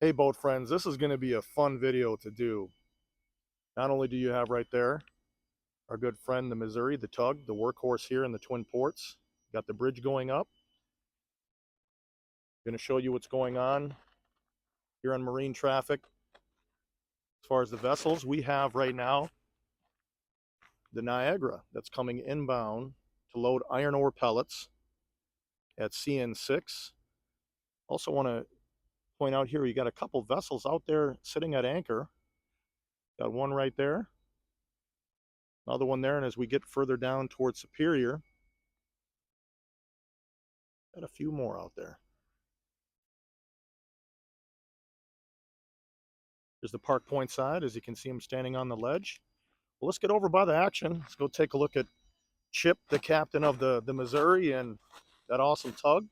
Hey boat friends, this is going to be a fun video to do. Not only do you have right there our good friend the Missouri, the tug, the workhorse here in the Twin Ports. Got the bridge going up. Going to show you what's going on here on marine traffic. As far as the vessels, we have right now the Niagara that's coming inbound to load iron ore pellets at CN6. Also want to point out here, you got a couple vessels out there sitting at anchor. Got one right there, another one there, and as we get further down towards Superior, got a few more out there. There's the Park Point side, as you can see him standing on the ledge. Well, let's get over by the action. Let's go take a look at Chip, the captain of the Missouri, and that awesome tug.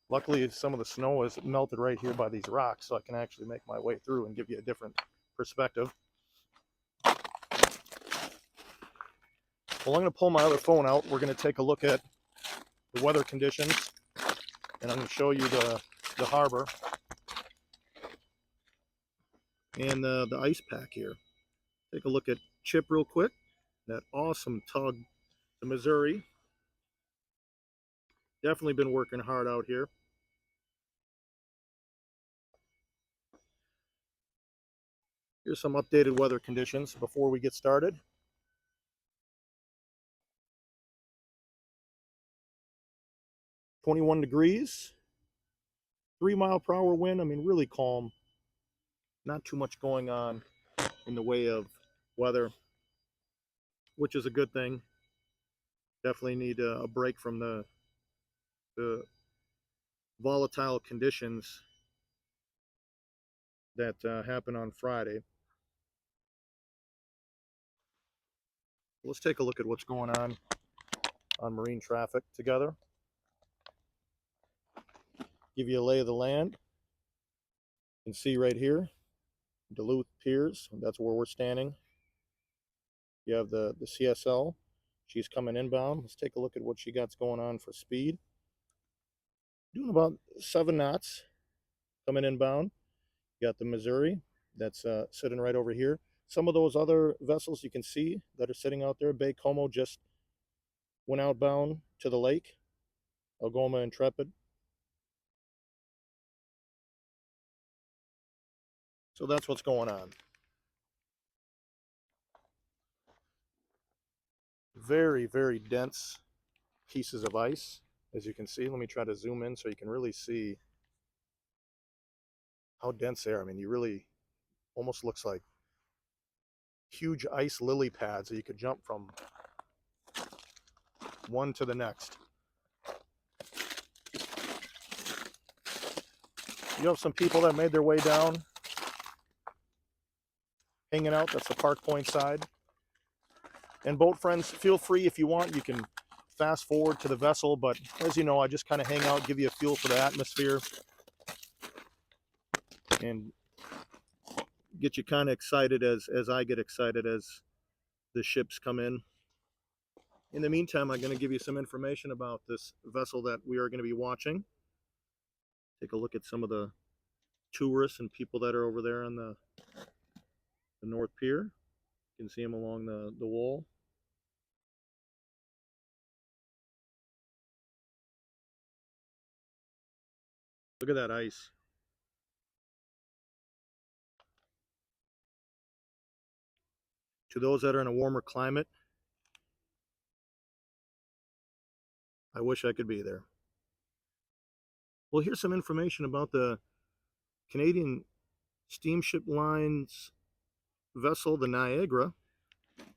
Luckily, some of the snow is melted right here by these rocks, so I can actually make my way through and give you a different perspective. Well, I'm going to pull my other phone out. We're going to take a look at the weather conditions, and I'm going to show you the harbor and the ice pack here. Take a look at Chip real quick. That awesome tug, the Missouri. Definitely been working hard out here. Here's some updated weather conditions before we get started. "21 degrees, 3-mile-per-hour wind. I mean, really calm. Not too much going on in the way of weather, which is a good thing. Definitely need a break from the volatile conditions that happened on Friday. Let's take a look at what's going on marine traffic together. Give you a lay of the land. You can see right here, Duluth Piers. That's where we're standing. You have the CSL. She's coming inbound. Let's take a look at what she got going on for speed. Doing about 7 knots coming inbound. You got the Missouri that's sitting right over here. Some of those other vessels you can see that are sitting out there. Bay Como just went outbound to the lake. Algoma Intrepid. So that's what's going on. Very, very dense pieces of ice, as you can see. Let me try to zoom in so you can really see how dense they are. I mean, you really almost looks like huge ice lily pads that you could jump from one to the next. You have some people that made their way down, hanging out. That's the Park Point side. And boat friends, feel free if you want, you can fast forward to the vessel, but as you know, I just kind of hang out, give you a feel for the atmosphere, and get you kind of excited as I get excited as the ships come in. In the meantime, I'm going to give you some information about this vessel that we are going to be watching. Take a look at some of the tourists and people that are over there on the North Pier. You can see them along the wall. Look at that ice. To those that are in a warmer climate, I wish I could be there. Well, here's some information about the Canadian Steamship Line's vessel, the Niagara,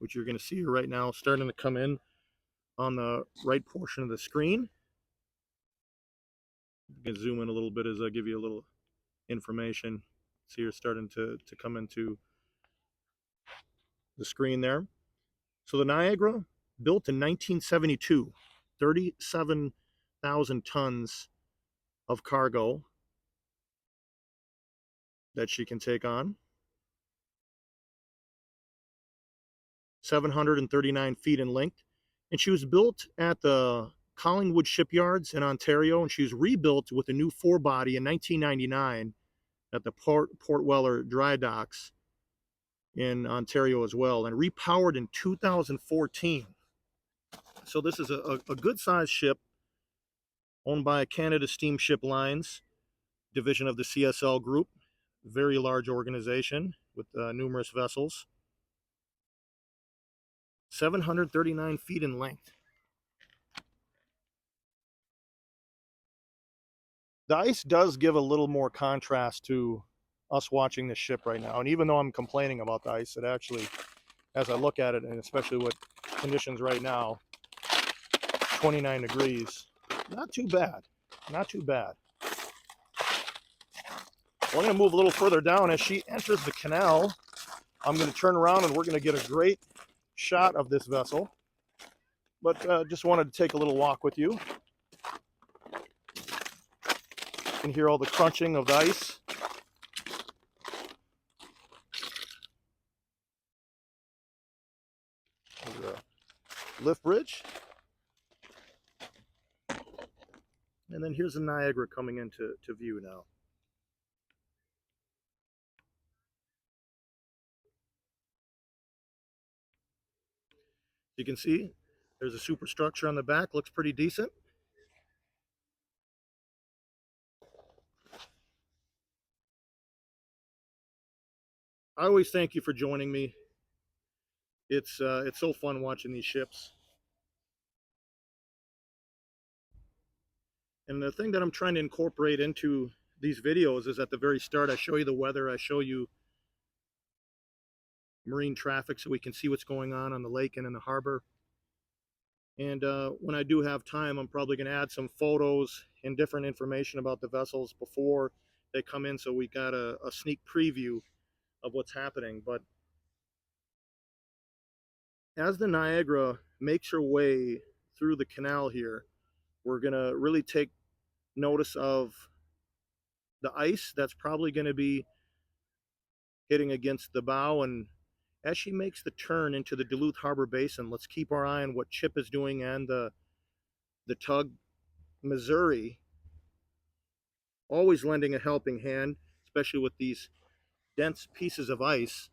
which you're going to see here right now, starting to come in on the right portion of the screen. You can zoom in a little bit as I give you a little information. See, you're starting to come into the screen there. So the Niagara, built in 1972, 37,000 tons of cargo that she can take on. 739 feet in length. And she was built at the Collingwood Shipyards in Ontario, and she was rebuilt with a new forebody in 1999 at the Port Weller Dry Docks in Ontario as well, and repowered in 2014. So this is a good-sized ship owned by Canada Steamship Lines, division of the CSL Group, very large organization with numerous vessels. 739 feet in length. The ice does give a little more contrast to us watching this ship right now. And even though I'm complaining about the ice, it actually, as I look at it, and especially with conditions right now, 29 degrees, not too bad. Not too bad. Well, I'm going to move a little further down. As she enters the canal, I'm going to turn around and we're going to get a great shot of this vessel. But just wanted to take a little walk with you. You can hear all the crunching of the ice. There's a lift bridge. And then here's the Niagara coming into view now. You can see there's a superstructure on the back, looks pretty decent. I always thank you for joining me. It's so fun watching these ships. And the thing that I'm trying to incorporate into these videos is at the very start, I show you the weather, I show you marine traffic so we can see what's going on the lake and in the harbor. And when I do have time, I'm probably going to add some photos and different information about the vessels before they come in, so we got a sneak preview of what's happening. But as the Niagara makes her way through the canal here, we're going to really take notice of the ice that's probably going to be hitting against the bow. And as she makes the turn into the Duluth Harbor Basin, let's keep our eye on what Chip is doing and the tug Missouri, always lending a helping hand, especially with these dense pieces of ice.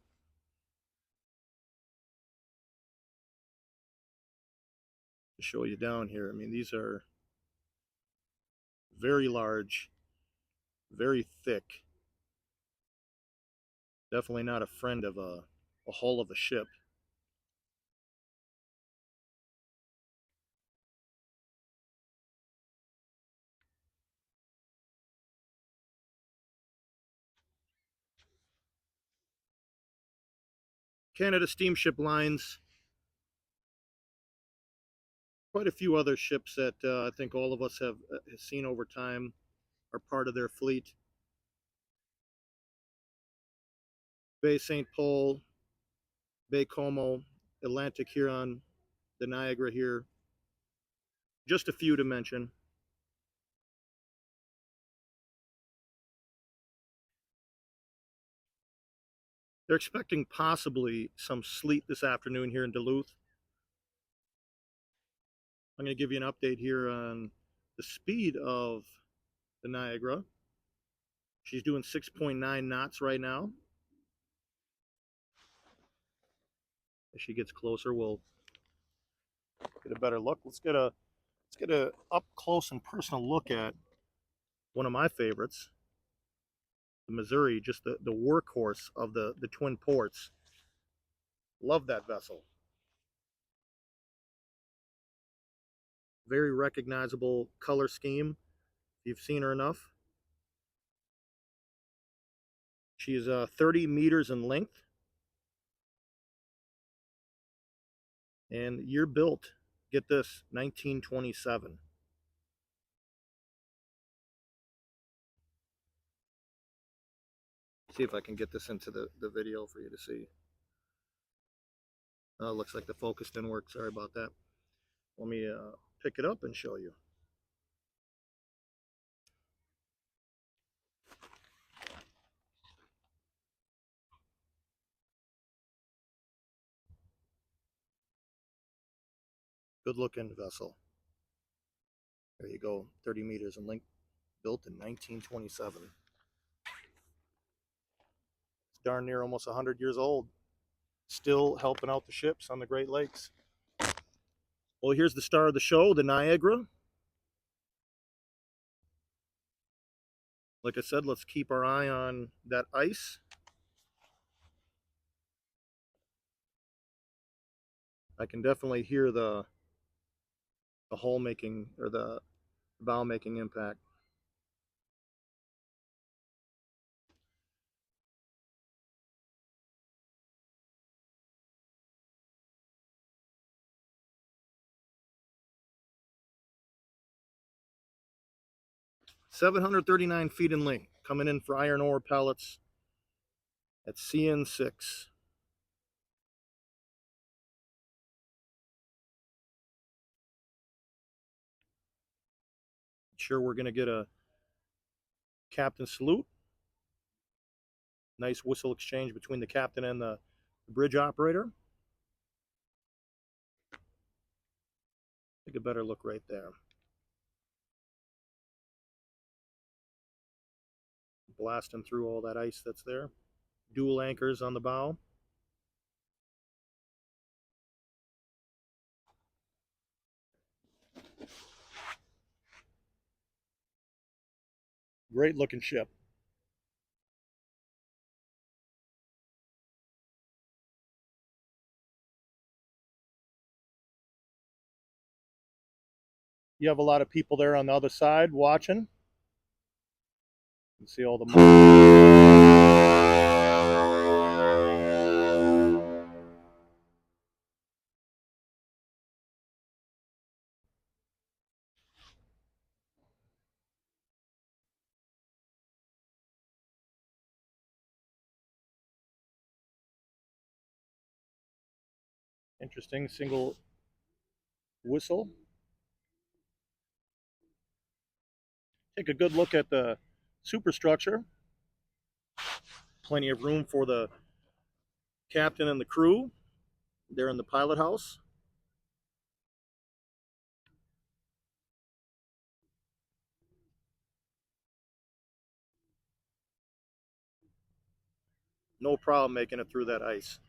To show you down here, I mean, these are very large, very thick. Definitely not a friend of a hull of a ship. Canada Steamship Lines, quite a few other ships that I think all of us have seen over time are part of their fleet. Bay St. Paul, Bay Como, Atlantic Huron, the Niagara here. Just a few to mention. They're expecting possibly some sleet this afternoon here in Duluth. I'm going to give you an update here on the speed of the Niagara. She's doing 6.9 knots right now. As she gets closer, we'll get a better look. Let's get a up close and personal look at one of my favorites, the Missouri, just the workhorse of the Twin Ports. Love that vessel. Very recognizable color scheme. You've seen her enough. She is 30 meters in length. And year built, get this, 1927. See if I can get this into the video for you to see. Looks like the focus didn't work. Sorry about that. Let me pick it up and show you. Good looking vessel. There you go, 30 meters in length, built in 1927. It's darn near almost 100 years old. Still helping out the ships on the Great Lakes. Well, here's the star of the show, the Niagara. Like I said, let's keep our eye on that ice. I can definitely hear the hull making, or the bow making impact. $739 feet in length, coming in for iron ore pellets at CN6. Sure, we're going to get a captain salute. Nice whistle exchange between the captain and the bridge operator. Take a better look right there. Blasting through all that ice that's there. Dual anchors on the bow. Great looking ship. You have a lot of people there on the other side watching. You can see all the interesting single whistle. Take a good look at the superstructure. Plenty of room for the captain and the crew. They're in the pilot house. No problem making it through that ice.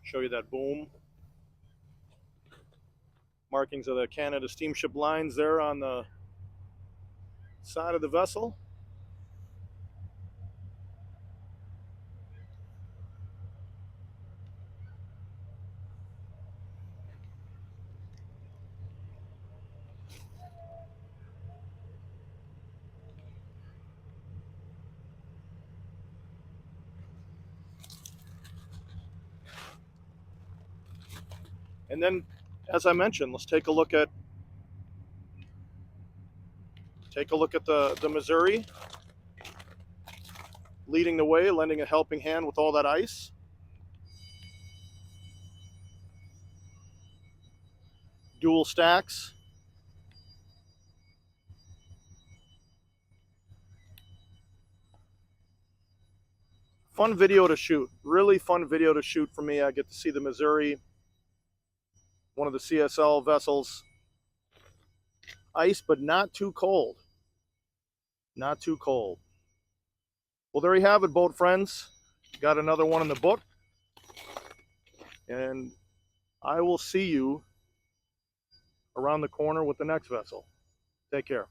Show you that boom. Markings of the Canada steamship lines there on the side of the vessel. And then, as I mentioned, let's take a look at the Missouri leading the way, lending a helping hand with all that ice. Dual stacks. Fun video to shoot. Really fun video to shoot for me. I get to see the Missouri, one of the CSL vessels, ice, but not too cold. Not too cold. Well, there you have it, boat friends. Got another one in the book. And I will see you around the corner with the next vessel. Take care.